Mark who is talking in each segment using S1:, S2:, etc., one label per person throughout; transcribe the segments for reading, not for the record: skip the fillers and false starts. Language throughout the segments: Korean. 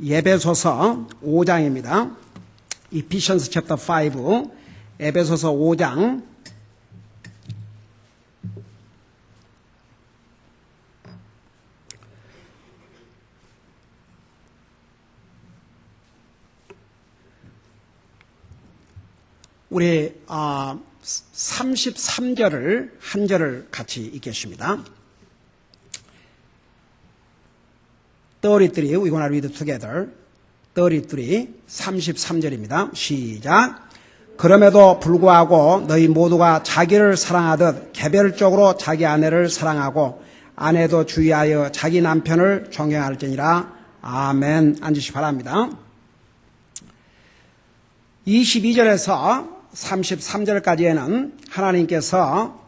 S1: 에베소서 5장입니다. Ephesians chapter 5, 에베소서 5장 우리 33절을 한 절을 같이 읽겠습니다. 33, we're going to read together. 33, 33절입니다. 시작. 그럼에도 불구하고 너희 모두가 자기를 사랑하듯 개별적으로 자기 아내를 사랑하고 아내도 주의하여 자기 남편을 존경할지니라. 아멘. 앉으시 바랍니다. 22절에서 33절까지에는 하나님께서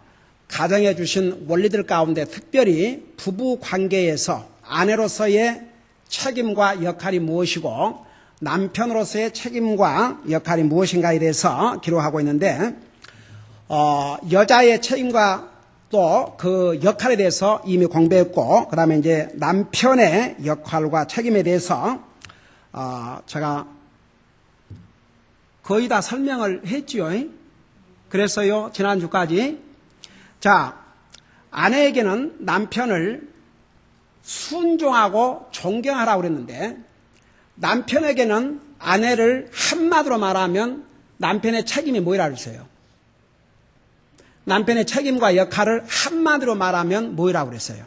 S1: 가정에 주신 원리들 가운데 특별히 부부 관계에서 아내로서의 책임과 역할이 무엇이고 남편으로서의 책임과 역할이 무엇인가에 대해서 기록하고 있는데 여자의 책임과 또 그 역할에 대해서 이미 공부했고 그 다음에 이제 남편의 역할과 책임에 대해서 제가 거의 다 설명을 했지요. 그래서요, 지난주까지. 자, 아내에게는 남편을 순종하고 존경하라고 그랬는데, 남편에게는 아내를 한마디로 말하면 남편의 책임이 뭐라 그랬어요? 남편의 책임과 역할을 한마디로 말하면 뭐라고 그랬어요?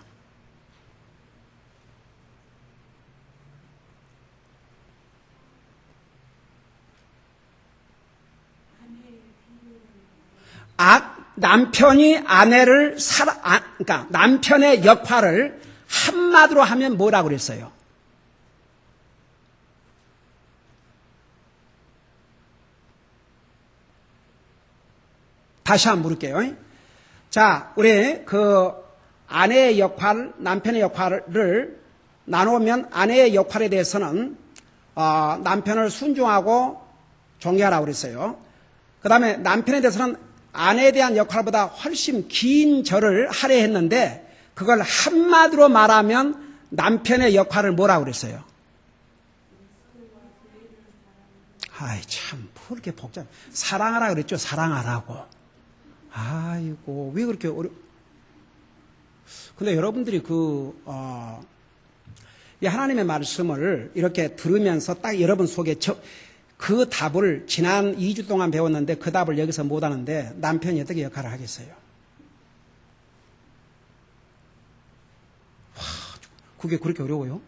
S1: 남편이 아내를 그러니까 남편의 역할을 한마디로 하면 뭐라고 그랬어요? 다시 한번 물을게요. 자, 우리 그 아내의 역할, 남편의 역할을 나누면 아내의 역할에 대해서는 남편을 순종하고 존경하라고 그랬어요. 그 다음에 남편에 대해서는 아내에 대한 역할보다 훨씬 긴 절을 하려 했는데 그걸 한마디로 말하면 남편의 역할을 뭐라고 그랬어요? 아이 참 그렇게 복잡해. 사랑하라 그랬죠. 사랑하라고. 아이고 왜 그렇게 근데 여러분들이 이 하나님의 말씀을 이렇게 들으면서 딱 여러분 속에 그 답을 지난 2주 동안 배웠는데 그 답을 여기서 못 하는데 남편이 어떻게 역할을 하겠어요? 와, 그게 그렇게 어려워요?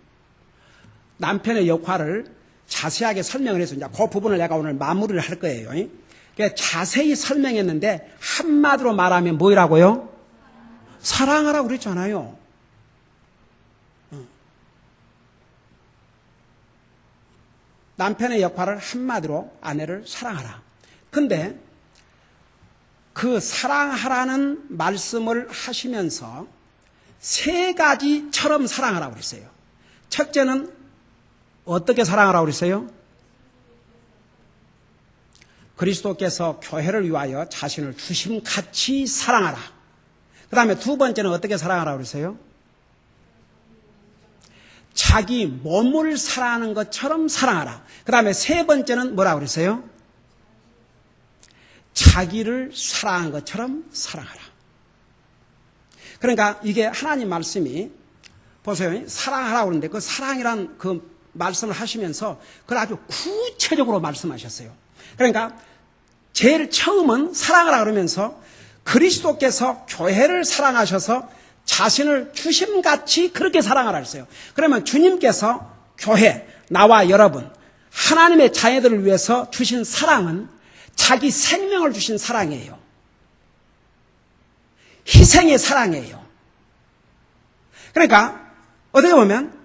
S1: 남편의 역할을 자세하게 설명을 해서 이제 그 부분을 내가 오늘 마무리를 할 거예요. 그러니까 자세히 설명했는데 한마디로 말하면 뭐라고요? 사랑하라고 그랬잖아요. 남편의 역할을 한마디로 아내를 사랑하라. 근데 그 사랑하라는 말씀을 하시면서 세 가지처럼 사랑하라고 그랬어요. 첫째는 어떻게 사랑하라고 그랬어요? 그리스도께서 교회를 위하여 자신을 주심같이 사랑하라. 그 다음에 두 번째는 어떻게 사랑하라고 그랬어요? 자기 몸을 사랑하는 것처럼 사랑하라. 그 다음에 세 번째는 뭐라고 그랬어요? 자기를 사랑하는 것처럼 사랑하라. 그러니까 이게 하나님 말씀이 보세요. 사랑하라고 그러는데 그 사랑이란 그 말씀을 하시면서 그걸 아주 구체적으로 말씀하셨어요. 그러니까 제일 처음은 사랑하라 그러면서 그리스도께서 교회를 사랑하셔서 자신을 주심같이 그렇게 사랑하라 했어요. 그러면 주님께서 교회, 나와 여러분, 하나님의 자녀들을 위해서 주신 사랑은 자기 생명을 주신 사랑이에요. 희생의 사랑이에요. 그러니까 어떻게 보면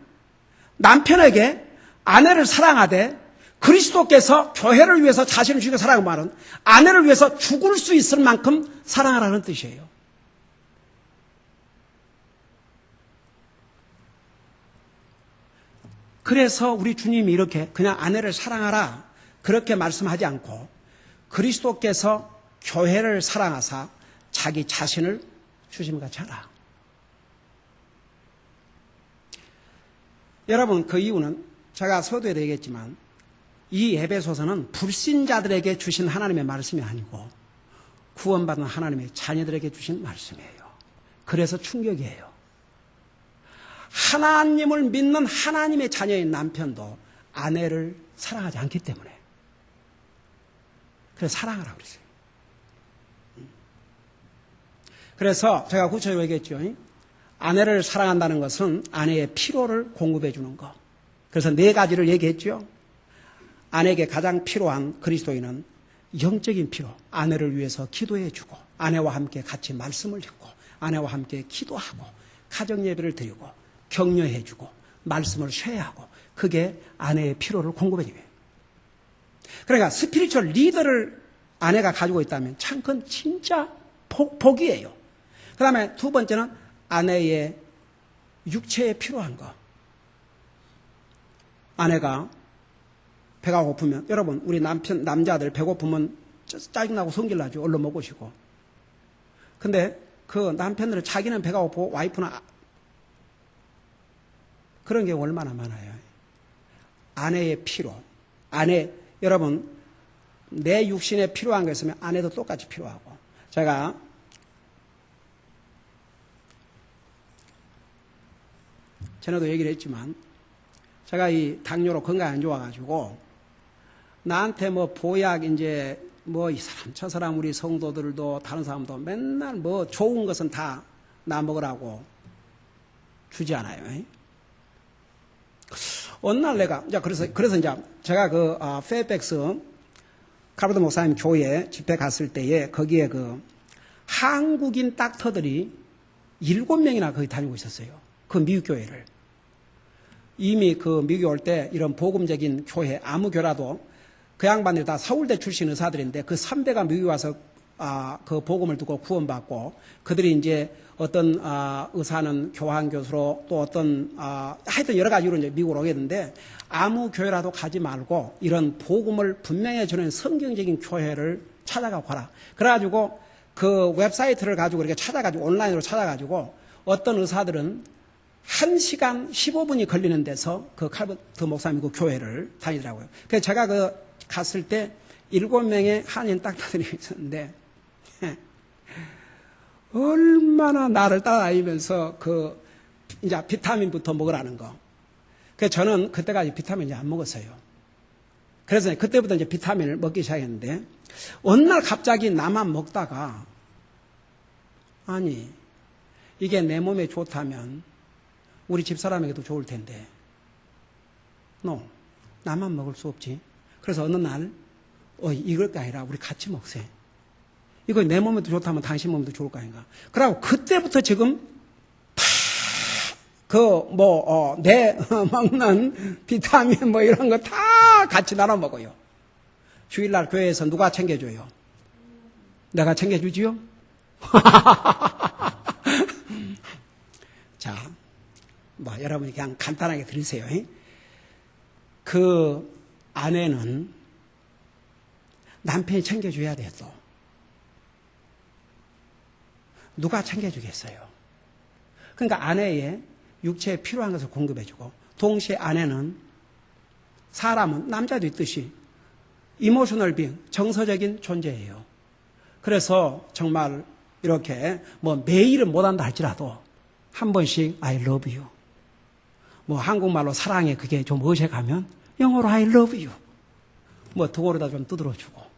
S1: 남편에게 아내를 사랑하되 그리스도께서 교회를 위해서 자신을 주시고 사랑한 말은 아내를 위해서 죽을 수 있을 만큼 사랑하라는 뜻이에요. 그래서 우리 주님이 이렇게 그냥 아내를 사랑하라 그렇게 말씀하지 않고 그리스도께서 교회를 사랑하사 자기 자신을 주심같이 하라. 여러분 그 이유는 제가 서두에도 얘기했지만 이 에베소서는 불신자들에게 주신 하나님의 말씀이 아니고 구원받은 하나님의 자녀들에게 주신 말씀이에요. 그래서 충격이에요. 하나님을 믿는 하나님의 자녀인 남편도 아내를 사랑하지 않기 때문에 그래서 사랑하라고 그랬어요. 그래서 제가 구체적으로 얘기했죠. 아내를 사랑한다는 것은 아내의 필요를 공급해 주는 것. 그래서 4가지를 얘기했죠. 아내에게 가장 필요한 그리스도인은 영적인 필요, 아내를 위해서 기도해 주고 아내와 함께 같이 말씀을 읽고 아내와 함께 기도하고 가정 예배를 드리고 격려해 주고 말씀을 쉐어하고 그게 아내의 필요를 공급해 줘요. 그러니까 스피리추얼 리더를 아내가 가지고 있다면 참 그건 진짜 복이에요. 그 다음에 2번째는 아내의 육체에 필요한 거. 아내가 배가 고프면, 여러분, 우리 남자들 배고프면 짜증나고 성질나죠. 얼른 먹으시고. 근데 그 남편들은 자기는 배가 고프고 와이프는 그런 게 얼마나 많아요. 아내의 필요. 여러분, 내 육신에 필요한 게 있으면 아내도 똑같이 필요하고. 제가 전에도 얘기를 했지만, 제가 이 당뇨로 건강이 안 좋아가지고, 나한테 뭐 보약 이제 뭐 이 사람 저 사람 우리 성도들도 다른 사람도 맨날 뭐 좋은 것은 다 나 먹으라고 주지 않아요. 어느 날 내가 이제 그래서 이제 제가 그 페어팩스 카르도 목사님 교회 집회 갔을 때에 거기에 그 한국인 닥터들이 7명이나 거기 다니고 있었어요. 그 미국 교회를. 이미 그 미국에 올 때 이런 복음적인 교회 아무 교라도 그 양반들이 다 서울대 출신 의사들인데 그 3대가 미국에 와서 그 복음을 듣고 구원받고 그들이 이제 어떤 의사는 교환 교수로 또 어떤 하여튼 여러 가지로 이제 미국으로 오게 되는데 아무 교회라도 가지 말고 이런 복음을 분명히 주는 성경적인 교회를 찾아가 봐라. 그래가지고 그 웹사이트를 가지고 이렇게 찾아가지고 온라인으로 찾아가지고 어떤 의사들은 1시간 15분이 걸리는 데서 그 칼버트 목사님 그 교회를 다니더라고요. 그래서 제가 그 갔을 때 7명의 한인 닥터들이 있었는데 얼마나 나를 따라다니면서 그 이제 비타민부터 먹으라는 거. 그래서 저는 그때까지 비타민을 안 먹었어요. 그래서 그때부터 이제 비타민을 먹기 시작했는데 어느 날 갑자기 나만 먹다가 아니 이게 내 몸에 좋다면 우리 집사람에게도 좋을 텐데 나만 먹을 수 없지. 그래서 어느 날 이걸 게 아니라 우리 같이 먹세. 이거 내 몸에도 좋다면 당신 몸에도 좋을 거 아닌가. 그러고 그때부터 지금 내 먹는 비타민 뭐 이런 거 다 같이 나눠 먹어요. 주일날 교회에서 누가 챙겨줘요? 내가 챙겨주지요? 자, 여러분이 그냥 간단하게 들으세요. 그 아내는 남편이 챙겨줘야 돼, 또. 누가 챙겨주겠어요? 그러니까 아내의 육체에 필요한 것을 공급해주고, 동시에 아내는 사람은 남자도 있듯이 이모셔널 빙, 정서적인 존재예요. 그래서 정말 이렇게 매일은 못한다 할지라도 한 번씩 I love you. 한국말로 사랑해 그게 좀 어색하면 영어로 I love you. 등으로다 좀 두드려주고.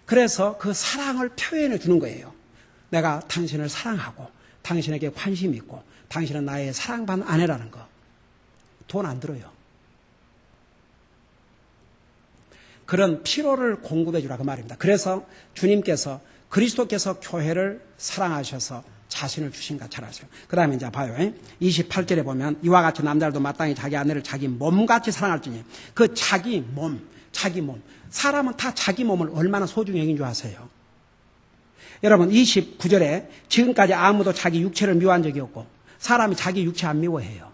S1: 그래서 그 사랑을 표현해 주는 거예요. 내가 당신을 사랑하고 당신에게 관심 있고 당신은 나의 사랑받는 아내라는 거. 돈 안 들어요. 그런 필요를 공급해 주라 그 말입니다. 그래서 주님께서 그리스도께서 교회를 사랑하셔서 자신을 주신가 잘 아세요. 그 다음에 이제 봐요. 28절에 보면 이와 같이 남자들도 마땅히 자기 아내를 자기 몸같이 사랑할지니 그 자기 몸. 사람은 다 자기 몸을 얼마나 소중히 여긴 줄 아세요? 여러분 29절에 지금까지 아무도 자기 육체를 미워한 적이 없고 사람이 자기 육체 안 미워해요.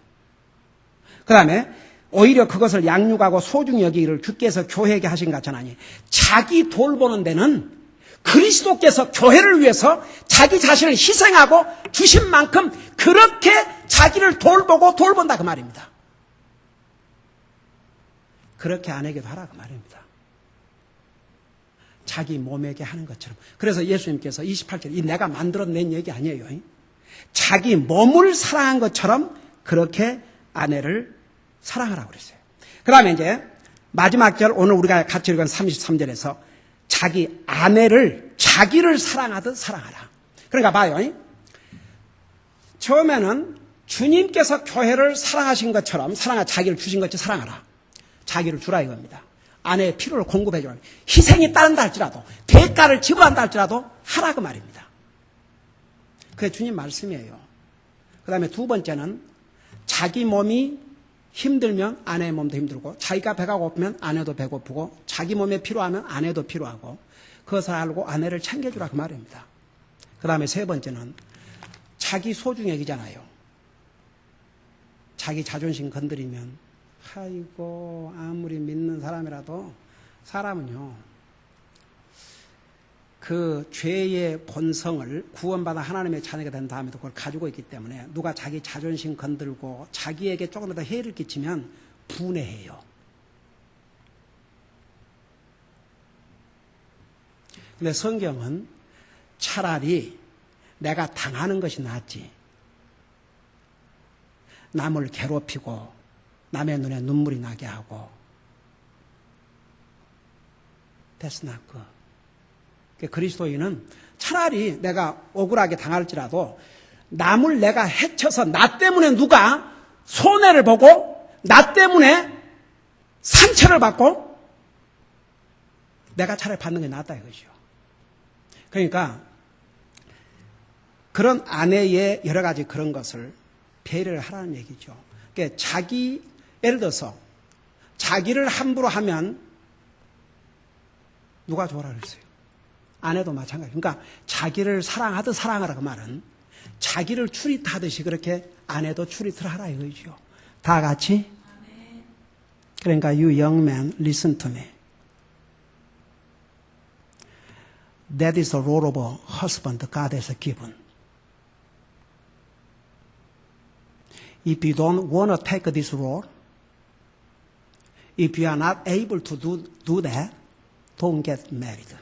S1: 그 다음에 오히려 그것을 양육하고 소중히 여기기를 주께서 교회에게 하신 것 같잖아요. 자기 돌보는 데는 그리스도께서 교회를 위해서 자기 자신을 희생하고 주신 만큼 그렇게 자기를 돌보고 돌본다 그 말입니다. 그렇게 아내에게도 하라 그 말입니다. 자기 몸에게 하는 것처럼. 그래서 예수님께서 28절, 이 내가 만들어낸 얘기 아니에요. 자기 몸을 사랑한 것처럼 그렇게 아내를 사랑하라고 그랬어요. 그 다음에 이제 마지막 절, 오늘 우리가 같이 읽은 33절에서 자기 아내를 자기를 사랑하듯 사랑하라. 그러니까 봐요. 처음에는 주님께서 교회를 사랑하신 것처럼 자기를 주신 것처럼 사랑하라. 자기를 주라 이겁니다. 아내의 필요를 공급해 주라. 희생이 따른다 할지라도 대가를 지불한다 할지라도 하라 그 말입니다. 그게 주님 말씀이에요. 그 다음에 두 번째는 자기 몸이 힘들면 아내의 몸도 힘들고 자기가 배가 고프면 아내도 배고프고 자기 몸에 필요하면 아내도 필요하고 그것을 알고 아내를 챙겨주라 그 말입니다. 그 다음에 세 번째는 자기 소중액이잖아요. 자기 자존심 건드리면 아이고 아무리 믿는 사람이라도 사람은요 그 죄의 본성을 구원받아 하나님의 자녀가 된 다음에도 그걸 가지고 있기 때문에 누가 자기 자존심 건들고 자기에게 조금이라도 해를 끼치면 분해해요. 근데 성경은 차라리 내가 당하는 것이 낫지 남을 괴롭히고 남의 눈에 눈물이 나게 하고 That's not good. 그리스도인은 차라리 내가 억울하게 당할지라도 남을 내가 해쳐서 나 때문에 누가 손해를 보고 나 때문에 상처를 받고 내가 차라리 받는 게 낫다 이거죠. 그러니까 그런 아내의 여러 가지 그런 것을 배려를 하라는 얘기죠. 그러니까 예를 들어서 자기를 함부로 하면 누가 좋아라 그랬어요? 아내도 마찬가지. 그러니까 자기를 사랑하듯 사랑하라 그 말은 자기를 추리하듯이 그렇게 아내도 추리를 하라 이거죠. 다 같이. 그러니까 you young man, listen to me. That is the role of a husband God has given. If you don't want to take this role, if you are not able to do that, don't get married.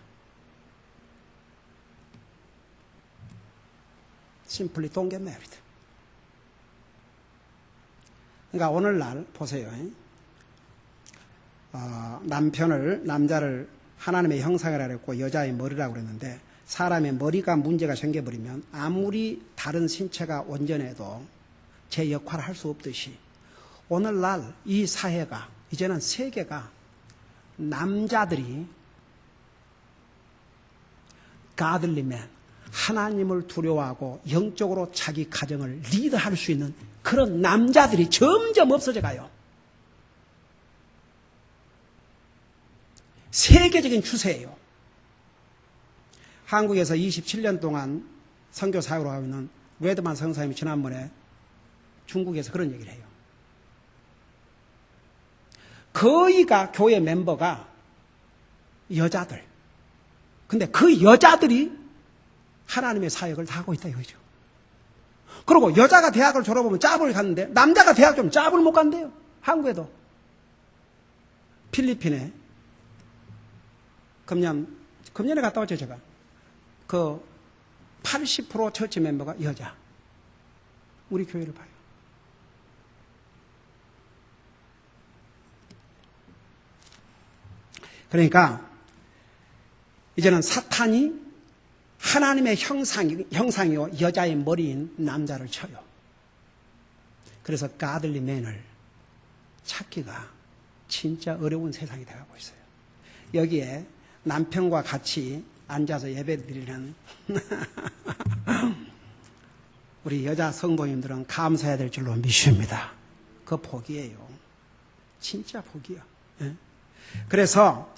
S1: Simply don't get married. 그러니까 오늘날 보세요. 남자를 하나님의 형상이라 그랬고 여자의 머리라고 그랬는데 사람의 머리가 문제가 생겨버리면 아무리 다른 신체가 온전해도 제 역할을 할 수 없듯이 오늘날 이 사회가 이제는 세계가 남자들이 godly man, 하나님을 두려워하고 영적으로 자기 가정을 리드할 수 있는 그런 남자들이 점점 없어져 가요. 세계적인 추세예요. 한국에서 27년 동안 선교 사역으로 하고 있는 레드만 선사님이 지난번에 중국에서 그런 얘기를 해요. 거의가 교회 멤버가 여자들. 근데 그 여자들이 하나님의 사역을 다 하고 있다 이거죠. 그리고 여자가 대학을 졸업하면 짭을 갔는데 남자가 대학 좀 짭을 못 간대요. 한국에도. 필리핀에 금년에 갔다 왔죠 제가. 그 80% 처치 멤버가 여자. 우리 교회를 봐요. 그러니까 이제는 사탄이 하나님의 형상이요 여자의 머리인 남자를 쳐요. 그래서 godly man을 찾기가 진짜 어려운 세상이 되어가고 있어요. 여기에 남편과 같이 앉아서 예배드리는 우리 여자 성도님들은 감사해야 될 줄로 믿습니다. 그 복이에요. 진짜 복이야. 그래서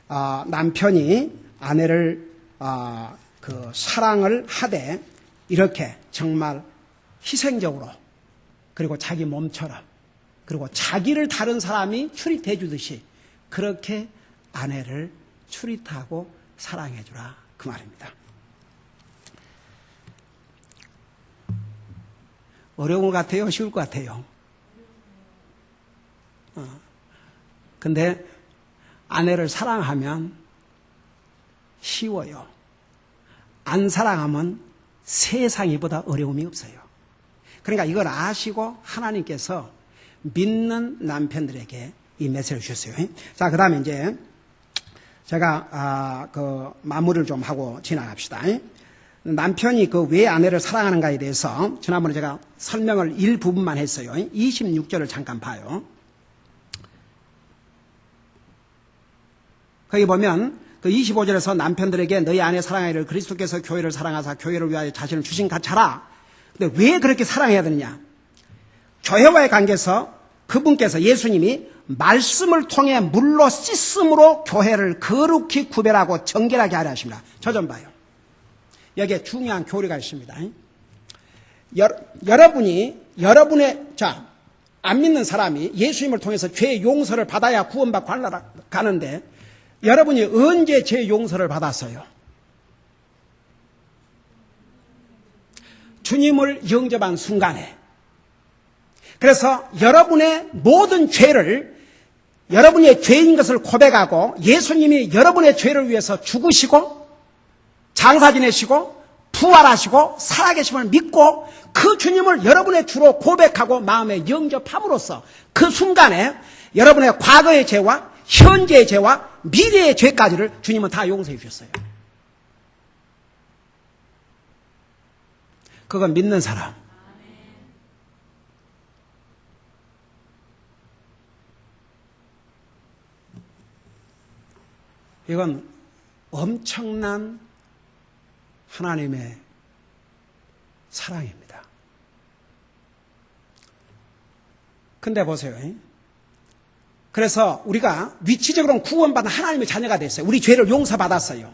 S1: 남편이 아내를 그 사랑을 하되 이렇게 정말 희생적으로 그리고 자기 몸처럼 그리고 자기를 다른 사람이 추릿해 주듯이 그렇게 아내를 추릿하고 사랑해 주라 그 말입니다. 어려운 것 같아요? 쉬울 것 같아요? 근데 아내를 사랑하면 쉬워요. 안 사랑하면 세상이보다 어려움이 없어요. 그러니까 이걸 아시고 하나님께서 믿는 남편들에게 이 메시지를 주셨어요. 자, 그 다음에 이제 제가 마무리를 좀 하고 지나갑시다. 남편이 왜 아내를 사랑하는가에 대해서 지난번에 제가 설명을 일부분만 했어요. 26절을 잠깐 봐요. 거기 보면 25절에서 남편들에게 너희 아내 사랑하기를 그리스도께서 교회를 사랑하사 교회를 위하여 자신을 주신 같이 하라. 근데 왜 그렇게 사랑해야 되느냐? 교회와의 관계에서 그분께서 예수님이 말씀을 통해 물로 씻음으로 교회를 거룩히 구별하고 정결하게 하려 하십니다. 저 좀 봐요. 여기에 중요한 교리가 있습니다. 여러분의 안 믿는 사람이 예수님을 통해서 죄 용서를 받아야 구원받고 가는데 여러분이 언제 죄 용서를 받았어요? 주님을 영접한 순간에. 그래서 여러분의 모든 죄를 여러분의 죄인 것을 고백하고 예수님이 여러분의 죄를 위해서 죽으시고 장사 지내시고 부활하시고 살아계심을 믿고 그 주님을 여러분의 주로 고백하고 마음에 영접함으로써 그 순간에 여러분의 과거의 죄와 현재의 죄와 미래의 죄까지를 주님은 다 용서해 주셨어요. 그건 믿는 사람. 이건 엄청난 하나님의 사랑입니다. 근데 보세요. 그래서 우리가 위치적으로는 구원받은 하나님의 자녀가 됐어요. 우리 죄를 용서받았어요.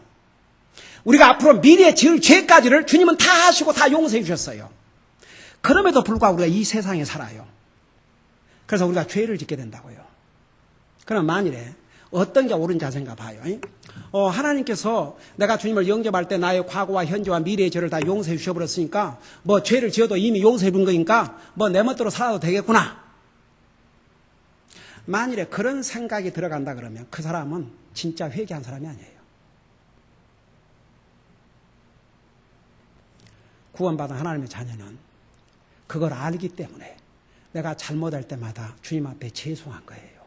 S1: 우리가 앞으로 미래에 지을 죄까지를 주님은 다 하시고 다 용서해 주셨어요. 그럼에도 불구하고 우리가 이 세상에 살아요. 그래서 우리가 죄를 짓게 된다고요. 그럼 만일에 어떤 게 옳은 자세인가 봐요. 하나님께서 내가 주님을 영접할 때 나의 과거와 현재와 미래의 죄를 다 용서해 주셔버렸으니까 뭐 죄를 지어도 이미 용서해 준 거니까 뭐 내 멋대로 살아도 되겠구나. 만일에 그런 생각이 들어간다 그러면 그 사람은 진짜 회개한 사람이 아니에요. 구원받은 하나님의 자녀는 그걸 알기 때문에 내가 잘못할 때마다 주님 앞에 죄송한 거예요.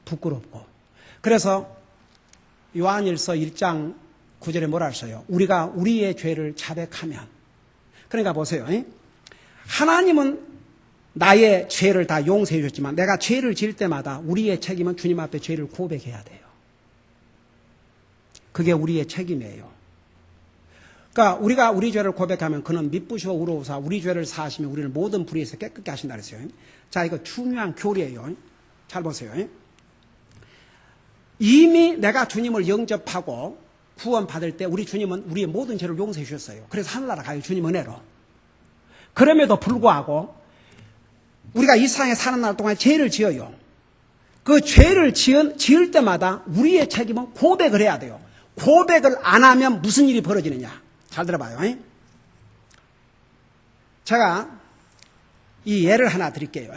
S1: 부끄럽고. 그래서 요한일서 1장 9절에 뭐라 했어요? 우리가 우리의 죄를 자백하면. 그러니까 보세요. 하나님은 나의 죄를 다 용서해 주셨지만 내가 죄를 지을 때마다 우리의 책임은 주님 앞에 죄를 고백해야 돼요. 그게 우리의 책임이에요. 그러니까 우리가 우리 죄를 고백하면 그는 미쁘시고 의로우사 우리 죄를 사하시며 우리를 모든 불의에서 깨끗게 하신다 그랬어요. 자, 이거 중요한 교리예요. 잘 보세요. 이미 내가 주님을 영접하고 구원받을 때 우리 주님은 우리의 모든 죄를 용서해 주셨어요. 그래서 하늘나라 가요. 주님 은혜로. 그럼에도 불구하고 우리가 이 세상에 사는 날 동안 죄를 지어요. 그 죄를 지을 때마다 우리의 책임은 고백을 해야 돼요. 고백을 안 하면 무슨 일이 벌어지느냐. 잘 들어봐요. 제가 이 예를 하나 드릴게요.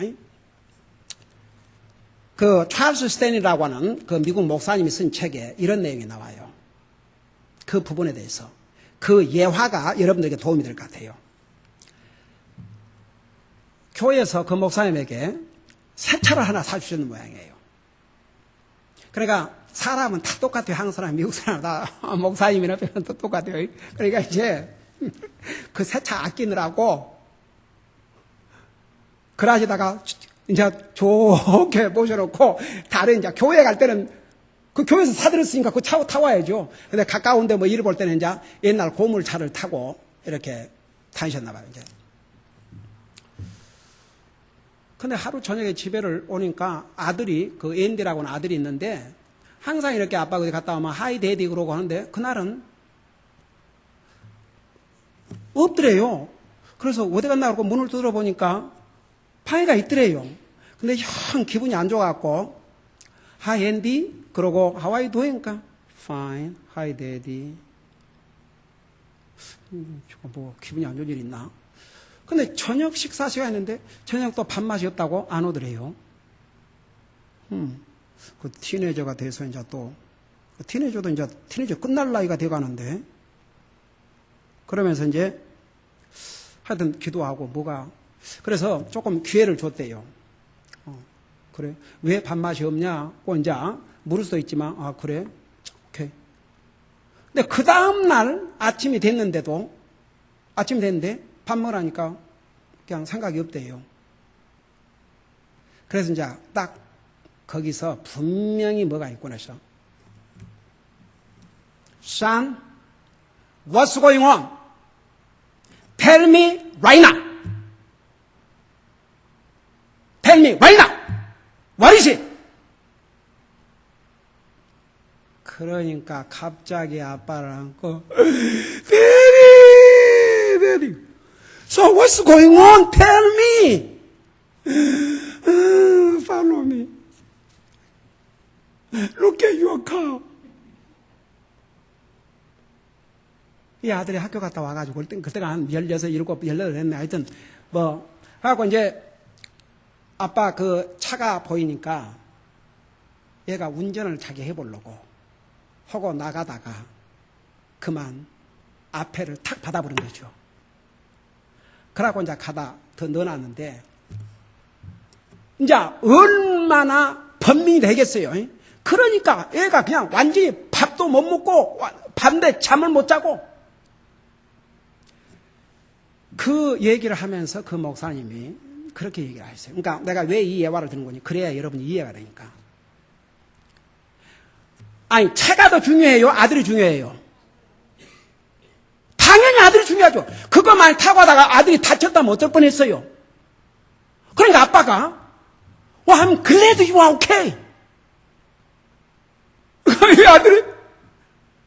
S1: 그 찰스 스탠이라고 하는 그 미국 목사님이 쓴 책에 이런 내용이 나와요. 그 부분에 대해서. 그 예화가 여러분들에게 도움이 될 것 같아요. 교회에서 그 목사님에게 새 차를 하나 사주시는 모양이에요. 그러니까 사람은 다 똑같아요. 한국 사람, 미국 사람 다 목사님이나 배우는 또 똑같아요. 그러니까 이제 그 새 차 아끼느라고 그러시다가 이제 좋게 모셔놓고 다른 이제 교회 갈 때는 그 교회에서 사들였으니까 그 차 타와야죠. 근데 가까운데 뭐 이리 볼 때는 이제 옛날 고물차를 타고 이렇게 다니셨나 봐요. 이제. 근데 하루 저녁에 집에를 오니까 아들이 그 앤디라고 하는 아들이 있는데 항상 이렇게 아빠가 어디 갔다 오면 하이 데디 그러고 하는데 그날은 없더래요. 그래서 어디 갔나 그러고 문을 두드려 보니까 방해가 있더래요. 근데 형 기분이 안 좋아갖고 하이 앤디 그러고 How are you doing? Fine. Hi daddy. 뭐 기분이 안 좋은 일 있나? 근데 저녁 식사 시간인데 저녁 또 밥맛이 없다고 안 오더래요. 그 티네이저가 돼서 이제 또, 티네이저도 이제 티네이저 끝날 나이가 돼 가는데, 그러면서 이제 하여튼 기도하고 뭐가, 그래서 조금 기회를 줬대요. 그래. 왜 밥맛이 없냐고 이제 물을 수도 있지만, 아, 그래? 오케이. 근데 그 다음날 아침이 됐는데 밥 먹으라니까 그냥 생각이 없대요. 그래서 이제 딱 거기서 분명히 뭐가 있구나 해서, Son, what's going on? Tell me right now. Tell me right now. What is it? 그러니까 갑자기 아빠를 안고, Daddy. So what's going on? Tell me. Follow me. Look at your car. 이 아들이 학교 갔다 와가지고, 그때가 한 16, 17, 18 했네. 하여튼, 하고 이제, 아빠 그 차가 보이니까, 얘가 운전을 자기 해보려고, 하고 나가다가, 그만, 앞에를 탁 받아버린 거죠. 그러고 이제 가다 더 넣어놨는데, 이제 얼마나 번민이 되겠어요. 그러니까 애가 그냥 완전히 밥도 못 먹고, 밤새 잠을 못 자고, 그 얘기를 하면서 그 목사님이 그렇게 얘기를 했어요. 그러니까 내가 왜 이 예화를 드는 거니? 그래야 여러분이 이해가 되니까. 아니, 차가 더 중요해요? 아들이 중요해요? 당연히 아들이 중요하죠. 그것만 타고 하다가 아들이 다쳤다면 어쩔 뻔했어요. 그러니까 아빠가, I'm glad you are okay. 이 아들이,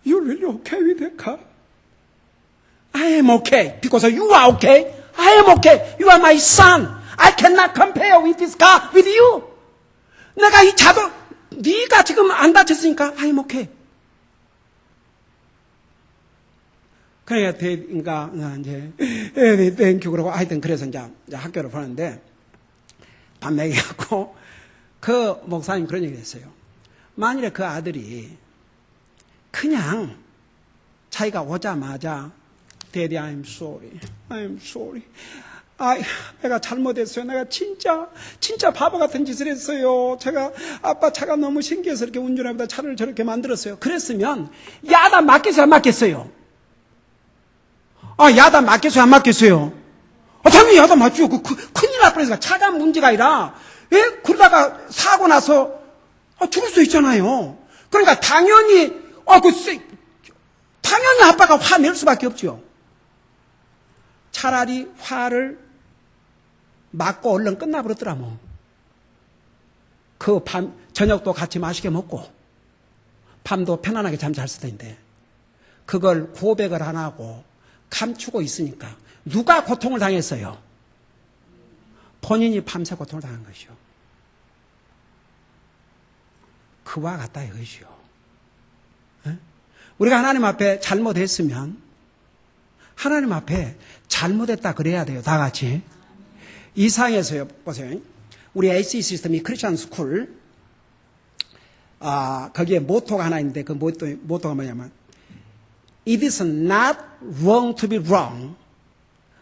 S1: You're really okay with that car? I am okay because you are okay. I am okay. You are my son. I cannot compare with this car with you. 내가 이 네가 지금 안 다쳤으니까 I am okay. 그러니까 이제 땡큐 그러고 하여튼 그래서 이제 학교를 보는데 밥 먹여갖고 그 목사님 그런 얘기를 했어요. 만일에 그 아들이 그냥 자기가 오자마자 Daddy, I'm sorry. I'm sorry. 내가 잘못했어요. 내가 진짜 바보 같은 짓을 했어요. 아빠 차가 너무 신기해서 이렇게 운전하다 차를 저렇게 만들었어요. 그랬으면, 야단 맞겠어요? 안 맞겠어요? 야단 맞겠어요? 안 맞겠어요? 당연히 야단 맞죠. 큰일 날 뻔했어요. 차가 문제가 아니라, 그러다가 사고 나서, 죽을 수 있잖아요. 그러니까 당연히 아빠가 화낼 수밖에 없죠. 차라리 화를 맞고 얼른 끝나버렸더라, 뭐. 저녁도 같이 맛있게 먹고, 밤도 편안하게 잠 잘 쓸 텐데, 그걸 고백을 안 하고 감추고 있으니까, 누가 고통을 당했어요? 본인이 밤새 고통을 당한 것이요. 그와 같다 이것이요. 우리가 하나님 앞에 잘못했으면, 하나님 앞에 잘못했다 그래야 돼요. 다 같이. 이상에서요. 보세요. 우리 AC 시스템이 크리스천 스쿨 거기에 모토가 하나 있는데 그 모토가 뭐냐면 It is not wrong to be wrong,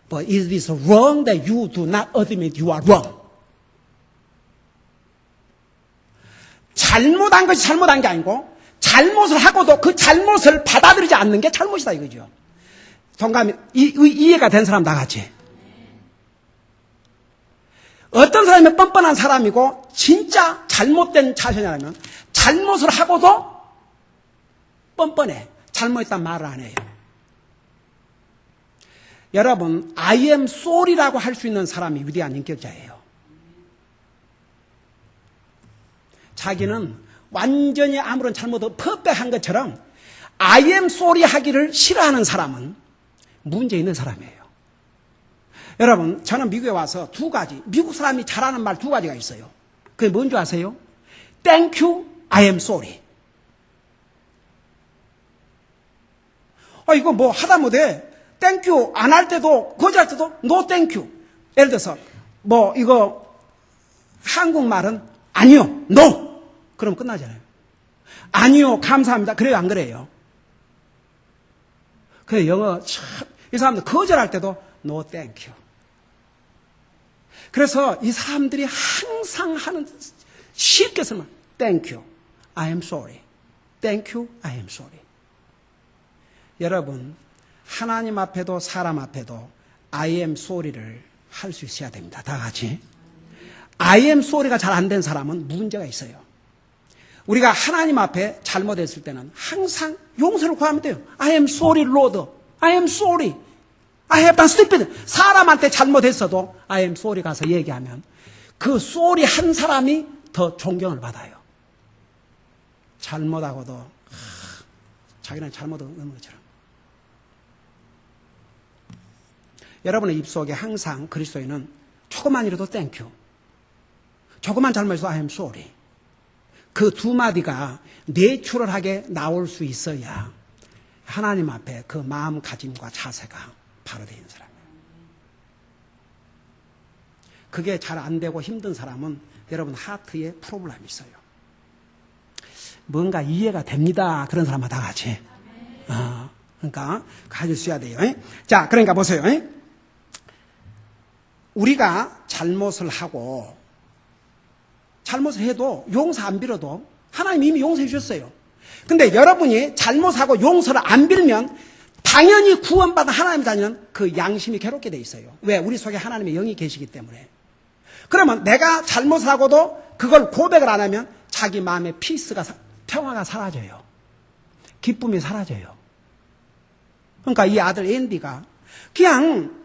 S1: but it is wrong that you do not admit you are wrong. 잘못한 것이 잘못한 게 아니고 잘못을 하고도 그 잘못을 받아들이지 않는 게 잘못이다 이거죠. 동감이 이해가 된 사람 다 같이. 어떤 사람이 뻔뻔한 사람이고 진짜 잘못된 자신이라면 잘못을 하고도 뻔뻔해. 잘못했단 말을 안 해요. 여러분, I am sorry라고 할 수 있는 사람이 위대한 인격자예요. 자기는 완전히 아무런 잘못 없이 퍼펙트한 것처럼 I am sorry 하기를 싫어하는 사람은 문제 있는 사람이에요. 여러분, 저는 미국에 와서 두 가지, 미국 사람이 잘하는 말 두 가지가 있어요. 그게 뭔지 아세요? Thank you, I am sorry. 이거 뭐 하다 못해. Thank you 안 할 때도, 거절할 때도 No thank you. 예를 들어서, 이거 한국말은 아니요, No. 그럼 끝나잖아요. 아니요, 감사합니다. 그래요, 안 그래요? 그래, 영어 참, 이 사람들 거절할 때도 no thank you. 그래서 이 사람들이 항상 하는 쉽게 쓰면 thank you, I am sorry. thank you, I am sorry. 여러분, 하나님 앞에도 사람 앞에도 I am sorry를 할 수 있어야 됩니다. 다 같이. I am sorry가 잘 안 된 사람은 문제가 있어요. 우리가 하나님 앞에 잘못했을 때는 항상 용서를 구하면 돼요. I am sorry, Lord. I am sorry. I have been stupid. 사람한테 잘못했어도 I am sorry 가서 얘기하면 그 sorry 한 사람이 더 존경을 받아요. 잘못하고도 자기는 잘못 없는 것처럼. 여러분의 입속에 항상 그리스도인은 조금만 이라도 땡큐, 조금만 잘못해서 I am sorry, 그 두 마디가 내추럴하게 나올 수 있어야 하나님 앞에 그 마음가짐과 자세가 바로 되는 사람이에요. 그게 잘 안 되고 힘든 사람은 여러분 하트에 프로블럼이 있어요. 뭔가 이해가 됩니다. 그런 사람은 다 같이. 그러니까 가질 수 있어야 돼요. 자, 그러니까 보세요. 우리가 잘못을 하고 잘못을 해도 용서 안 빌어도 하나님 이미 용서해 주셨어요. 근데 여러분이 잘못하고 용서를 안 빌면 당연히 구원받은 하나님 자녀는 그 양심이 괴롭게 돼 있어요. 왜? 우리 속에 하나님의 영이 계시기 때문에. 그러면 내가 잘못을 하고도 그걸 고백을 안 하면 자기 마음의 피스가, 평화가 사라져요. 기쁨이 사라져요. 그러니까 이 아들 앤디가 그냥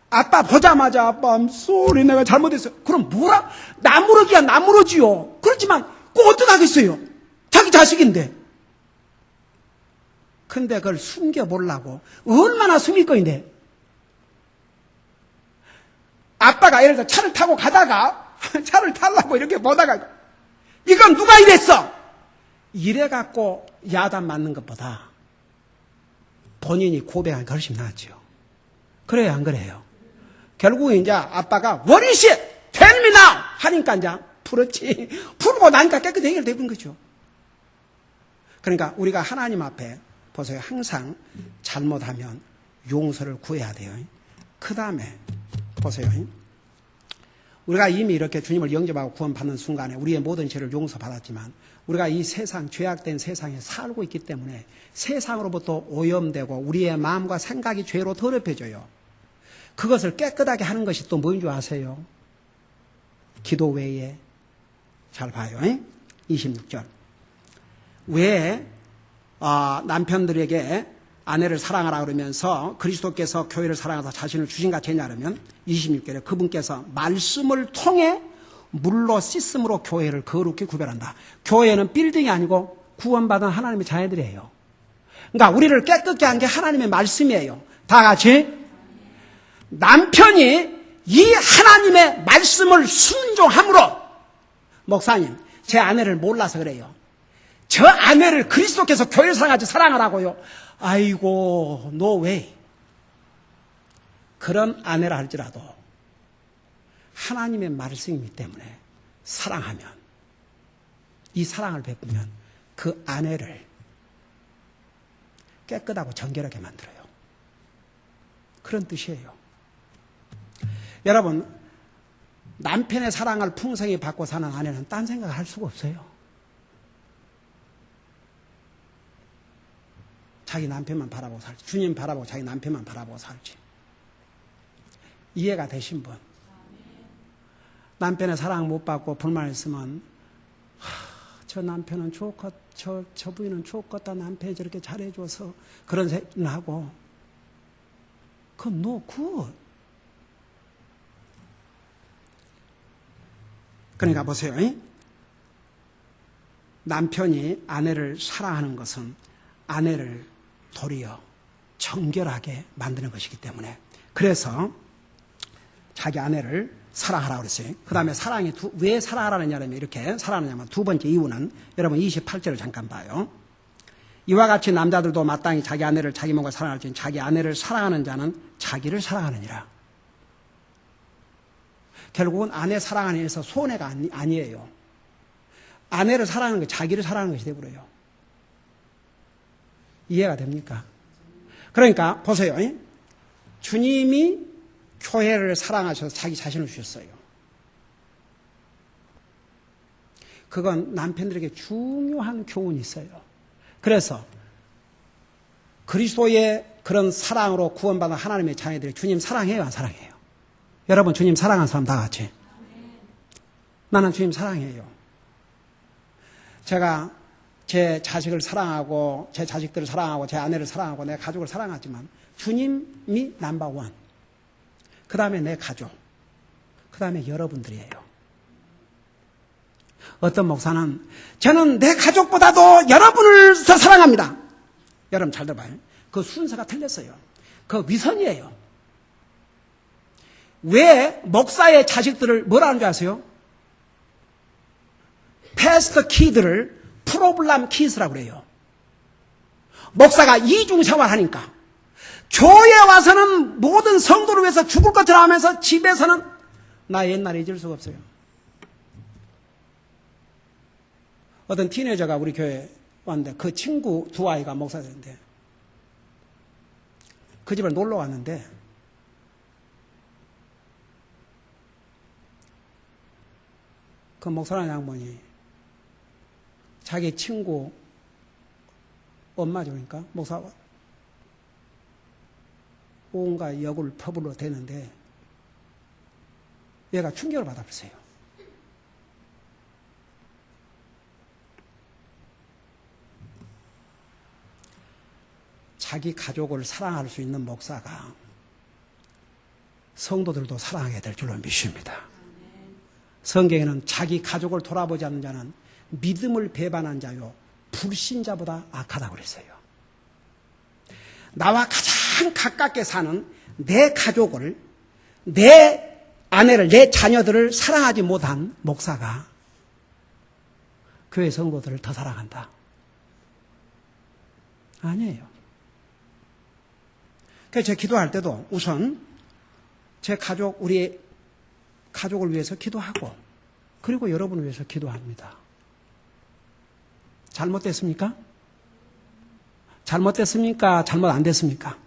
S1: 아빠 보자마자 아빠 I'm sorry 내가 잘못했어요. 그럼 뭐라? 나무러기야 나무러지요. 그렇지만 꼭 어떡하겠어요. 자기 자식인데. 근데 그걸 숨겨보려고 얼마나 숨길 거인데. 아빠가 예를 들어 차를 타고 가다가 차를 타려고 이렇게 보다가 이건 누가 이랬어? 이래갖고 야단 맞는 것보다 본인이 고백하는 게 훨씬 낫죠. 그래요, 안 그래요? 결국은 이제 아빠가 What is it? Tell me now! 하니까 이제 풀었지. 풀고 나니까 깨끗이 해결되는 거죠. 그러니까 우리가 하나님 앞에 보세요. 항상 잘못하면 용서를 구해야 돼요. 그 다음에 보세요. 우리가 이미 이렇게 주님을 영접하고 구원받는 순간에 우리의 모든 죄를 용서받았지만 우리가 이 세상, 죄악된 세상에 살고 있기 때문에 세상으로부터 오염되고 우리의 마음과 생각이 죄로 더럽혀져요. 그것을 깨끗하게 하는 것이 또 뭐인 줄 아세요? 기도 외에. 잘 봐요. 26절. 왜 남편들에게 아내를 사랑하라 그러면서 그리스도께서 교회를 사랑하사 자신을 주신같이 했냐면 26절에 그분께서 말씀을 통해 물로 씻음으로 교회를 거룩히 구별한다. 교회는 빌딩이 아니고 구원받은 하나님의 자녀들이에요. 그러니까 우리를 깨끗게 한 게 하나님의 말씀이에요. 다 같이. 남편이 이 하나님의 말씀을 순종함으로, 목사님, 제 아내를 몰라서 그래요. 저 아내를 그리스도께서 교회를 사랑하지 사랑하라고요. 아이고, no way. 그런 아내라 할지라도 하나님의 말씀이기 때문에 사랑하면, 이 사랑을 베푸면 그 아내를 깨끗하고 정결하게 만들어요. 그런 뜻이에요. 여러분, 남편의 사랑을 풍성히 받고 사는 아내는 딴 생각을 할 수가 없어요. 자기 남편만 바라보고 살지. 주님 바라보고 자기 남편만 바라보고 살지. 이해가 되신 분? 남편의 사랑 못 받고 불만 있으면 저 남편은 좋겠다, 저 부인은 좋겠다, 남편이 저렇게 잘해줘서 그런 생각을 하고 그건 no good. 그러니까 보세요. 남편이 아내를 사랑하는 것은 아내를 도리어 정결하게 만드는 것이기 때문에, 그래서 자기 아내를 사랑하라고 그랬어요. 그 다음에 왜 사랑하라는냐면 이렇게 사랑하냐면 두 번째 이유는 여러분 28절을 잠깐 봐요. 이와 같이 남자들도 마땅히 자기 아내를 자기 몸과 사랑할지니 자기 아내를 사랑하는 자는 자기를 사랑하느니라. 결국은 아내 사랑하는 일에서 손해가 아니에요. 아내를 사랑하는 게 자기를 사랑하는 것이 되버려요. 이해가 됩니까? 그러니까 보세요. 주님이 교회를 사랑하셔서 자기 자신을 주셨어요. 그건 남편들에게 중요한 교훈이 있어요. 그래서 그리스도의 그런 사랑으로 구원받은 하나님의 자녀들이 주님 사랑해요, 안 사랑해요? 여러분 주님 사랑하는 사람 다 같이. 나는 주님 사랑해요. 제가 제 자식을 사랑하고 제 자식들을 사랑하고 제 아내를 사랑하고 내 가족을 사랑하지만 주님이 넘버원. 그 다음에 내 가족. 그 다음에 여러분들이에요. 어떤 목사는 저는 내 가족보다도 여러분을 더 사랑합니다. 여러분 잘 들어봐요. 그 순서가 틀렸어요. 그 위선이에요. 왜 목사의 자식들을 뭐라 하는 줄 아세요? 패스터 키드를 프로블람 키스라고 그래요. 목사가 이중 생활하니까 교회에 와서는 모든 성도를 위해서 죽을 것처럼 하면서 집에서는 나 옛날에 잊을 수가 없어요. 어떤 티네저가 우리 교회에 왔는데 그 친구 두 아이가 목사였는데 그 집을 놀러 왔는데 그 목사라는 양반이 자기 친구 엄마죠. 그러니까 목사가 온갖 역을 퍼부러 대는데 얘가 충격을 받아버렸어요. 자기 가족을 사랑할 수 있는 목사가 성도들도 사랑하게 될 줄로 믿습니다. 성경에는 자기 가족을 돌아보지 않는 자는 믿음을 배반한 자요 불신자보다 악하다고 그랬어요. 나와 가장 가깝게 사는 내 가족을, 내 아내를, 내 자녀들을 사랑하지 못한 목사가 교회 성도들을 더 사랑한다. 아니에요. 그래서 제가 기도할 때도 우선 제 가족, 우리 가족을 위해서 기도하고 그리고 여러분을 위해서 기도합니다. 잘못됐습니까? 잘못됐습니까? 잘못 안 됐습니까?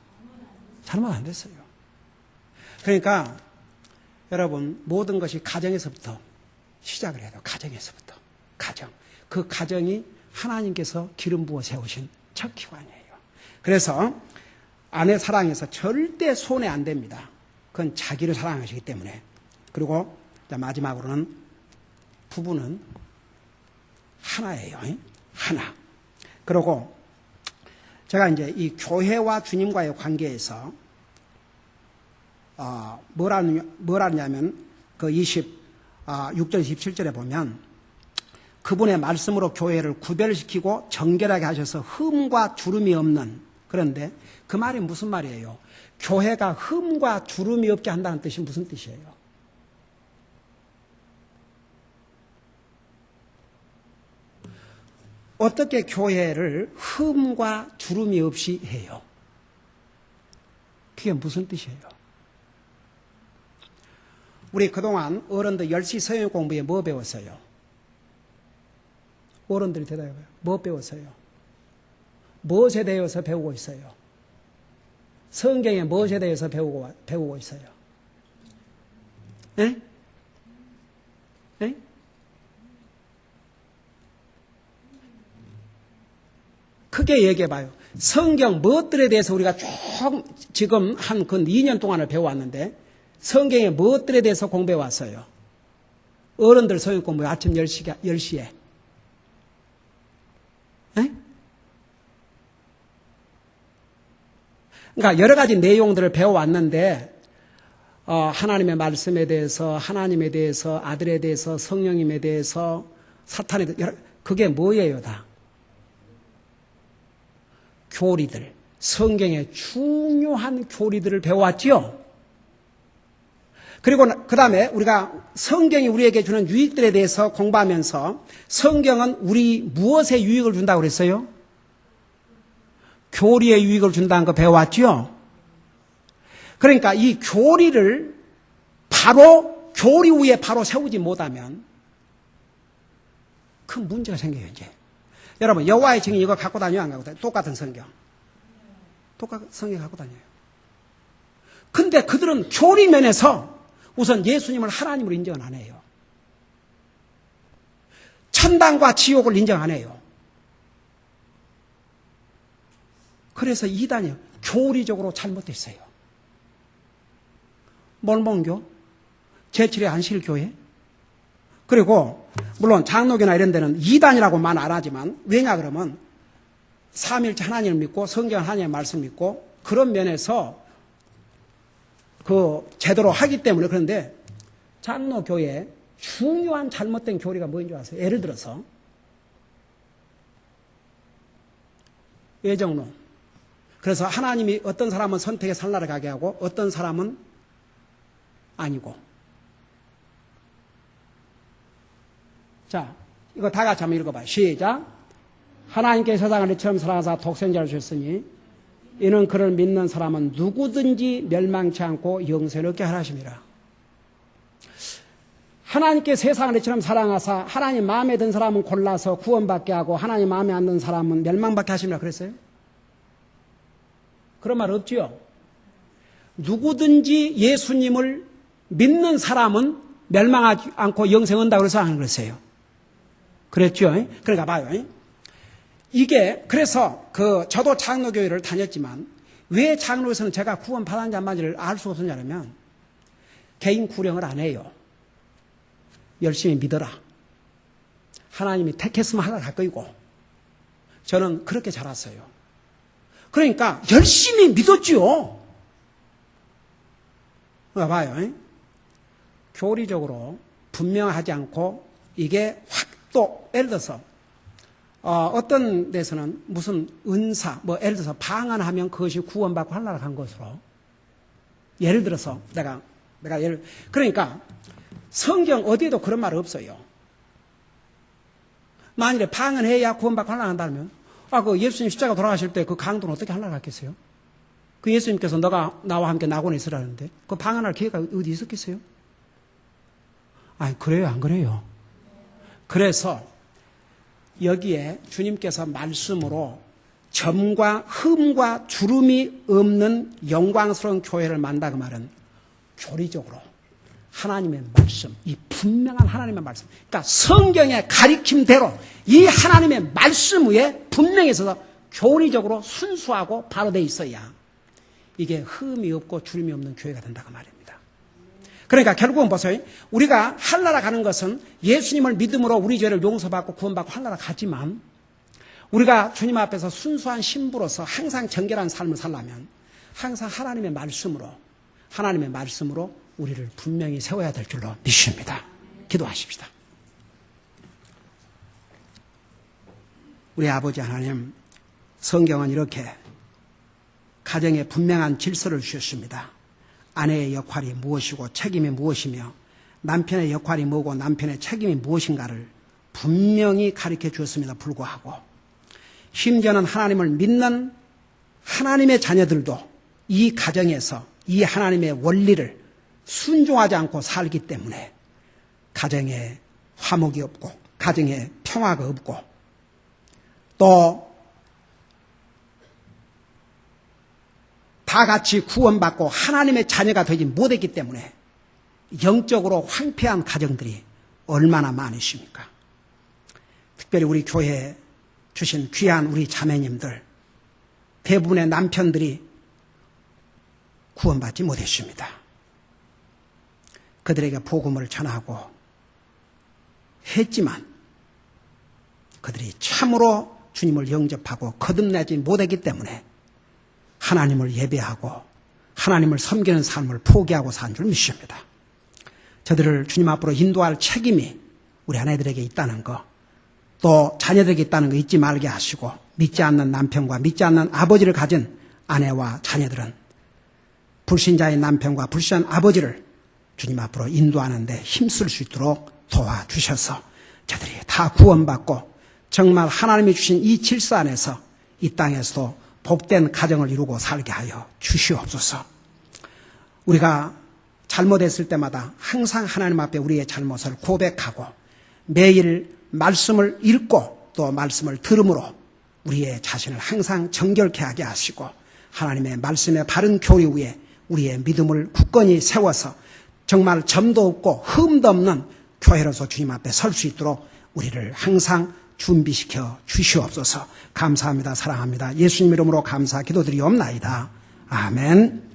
S1: 잘못 안 됐어요. 그러니까 여러분 모든 것이 가정에서부터 시작을 해야 돼요. 가정에서부터. 가정. 그 가정이 하나님께서 기름 부어 세우신 첫 기관이에요. 그래서 아내 사랑에서 절대 손해 안 됩니다. 그건 자기를 사랑하시기 때문에. 그리고 마지막으로는 부부는 하나예요. 하나. 그리고 제가 이제 이 교회와 주님과의 관계에서 뭐라냐면 그 6절 27절에 보면 그분의 말씀으로 교회를 구별시키고 정결하게 하셔서 흠과 주름이 없는, 그런데 그 말이 무슨 말이에요? 교회가 흠과 주름이 없게 한다는 뜻이 무슨 뜻이에요? 어떻게 교회를 흠과 주름이 없이 해요? 그게 무슨 뜻이에요? 우리 그동안 어른들 10시 서영 공부에 뭐 배웠어요? 어른들이 대답해봐요. 뭐 배웠어요? 무엇에 대해서 배우고 있어요? 성경에 무엇에 대해서 배우고 있어요? 네? 네? 크게 얘기해봐요. 성경 무엇들에 대해서 우리가 쭉 지금 한 그 2년 동안을 배워왔는데 성경에 무엇들에 대해서 공부해왔어요? 어른들 성경 공부 아침 10시에. 네? 그러니까 여러 가지 내용들을 배워왔는데 하나님의 말씀에 대해서, 하나님에 대해서, 아들에 대해서, 성령님에 대해서, 사탄에 대해서 그게 뭐예요 다? 교리들, 성경의 중요한 교리들을 배워왔지요. 그리고 그 다음에 우리가 성경이 우리에게 주는 유익들에 대해서 공부하면서 성경은 우리 무엇에 유익을 준다고 그랬어요? 교리에 유익을 준다는 거 배워왔죠. 그러니까 이 교리를 바로 교리 위에 바로 세우지 못하면 큰 문제가 생겨요, 이제. 여러분, 여호와의 증인 이거 갖고 다녀요, 안 갖고 다녀요? 똑같은 성경. 똑같은 성경 갖고 다녀요. 근데 그들은 교리면에서 우선 예수님을 하나님으로 인정을 안 해요. 천당과 지옥을 인정 안 해요. 그래서 이단이요. 교리적으로 잘못됐어요. 몰몬교, 제7회 안식일교회, 그리고 물론 장로교나 이런 데는 이단이라고만 안 하지만 왜냐 그러면 삼일째 하나님을 믿고 성경 하나님의 말씀을 믿고 그런 면에서 그 제대로 하기 때문에. 그런데 장로교회 중요한 잘못된 교리가 뭐인 줄 아세요? 예를 들어서 예정론. 그래서 하나님이 어떤 사람은 선택해 살나라 가게 하고 어떤 사람은 아니고. 자, 이거 다 같이 한번 읽어봐요. 시작. 하나님께 세상을 이처럼 사랑하사 독생자를 주셨으니 이는 그를 믿는 사람은 누구든지 멸망치 않고 영생을 얻게 하라 하심이라. 하나님께 세상을 이처럼 사랑하사 하나님 마음에 든 사람은 골라서 구원받게 하고 하나님 마음에 안 드는 사람은 멸망받게 하심이라 그랬어요? 그런 말 없지요? 누구든지 예수님을 믿는 사람은 멸망하지 않고 영생 얻는다고 그래서 하는 그랬어요. 그랬죠? 그러니까 봐요. 이게 그래서 저도 장로교회를 다녔지만 왜 장로에서는 제가 구원 받았는지 안 받았는지를 알 수 없었냐면 개인 구령을 안 해요. 열심히 믿어라. 하나님이 택했으면 하나 갈 거이고. 저는 그렇게 자랐어요. 그러니까 열심히 믿었지요. 봐요. 교리적으로 분명하지 않고 이게 확 또 예를 들어서 어떤 데서는 무슨 은사 예를 들어서 방언하면 그것이 구원받고 하늘나라 간 것으로 예를 들어서 내가 그러니까 성경 어디에도 그런 말 없어요. 만일에 방언해야 구원받고 하늘나라 간다면 그 예수님 십자가 돌아가실 때 그 강도는 어떻게 하늘나라 갔겠어요? 그 예수님께서 너가 나와 함께 낙원에 있으라는데 그 방언할 기회가 어디 있었겠어요? 아니 그래요 안 그래요? 그래서 여기에 주님께서 말씀으로 점과 흠과 주름이 없는 영광스러운 교회를 만다 그 말은 교리적으로 하나님의 말씀, 이 분명한 하나님의 말씀, 그러니까 성경의 가리킴대로 이 하나님의 말씀 위에 분명히 있어서 교리적으로 순수하고 바로 돼 있어야 이게 흠이 없고 주름이 없는 교회가 된다고 말입니다. 그러니까 결국은 보세요. 우리가 하늘나라 가는 것은 예수님을 믿음으로 우리 죄를 용서받고 구원받고 하늘나라 가지만 우리가 주님 앞에서 순수한 신부로서 항상 정결한 삶을 살려면 항상 하나님의 말씀으로 우리를 분명히 세워야 될 줄로 믿습니다. 기도하십시다. 우리 아버지 하나님, 성경은 이렇게 가정에 분명한 질서를 주셨습니다. 아내의 역할이 무엇이고 책임이 무엇이며 남편의 역할이 뭐고 남편의 책임이 무엇인가를 분명히 가르쳐 주었음에도 불구하고 심지어는 하나님을 믿는 하나님의 자녀들도 이 가정에서 이 하나님의 원리를 순종하지 않고 살기 때문에 가정에 화목이 없고 가정에 평화가 없고 또 다 같이 구원받고 하나님의 자녀가 되지 못했기 때문에 영적으로 황폐한 가정들이 얼마나 많으십니까? 특별히 우리 교회에 주신 귀한 우리 자매님들 대부분의 남편들이 구원받지 못했습니다. 그들에게 복음을 전하고 했지만 그들이 참으로 주님을 영접하고 거듭나지 못했기 때문에 하나님을 예배하고 하나님을 섬기는 삶을 포기하고 산 줄 믿습니다. 저들을 주님 앞으로 인도할 책임이 우리 아내들에게 있다는 거, 또 자녀들에게 있다는 거 잊지 말게 하시고 믿지 않는 남편과 믿지 않는 아버지를 가진 아내와 자녀들은 불신자의 남편과 불신한 아버지를 주님 앞으로 인도하는 데 힘쓸 수 있도록 도와주셔서 저들이 다 구원받고 정말 하나님이 주신 이 질서 안에서 이 땅에서도 복된 가정을 이루고 살게 하여 주시옵소서. 우리가 잘못했을 때마다 항상 하나님 앞에 우리의 잘못을 고백하고 매일 말씀을 읽고 또 말씀을 들음으로 우리의 자신을 항상 정결케 하게 하시고 하나님의 말씀의 바른 교리 위에 우리의 믿음을 굳건히 세워서 정말 점도 없고 흠도 없는 교회로서 주님 앞에 설 수 있도록 우리를 항상 준비시켜 주시옵소서. 감사합니다. 사랑합니다. 예수님 이름으로 감사 기도드리옵나이다. 아멘.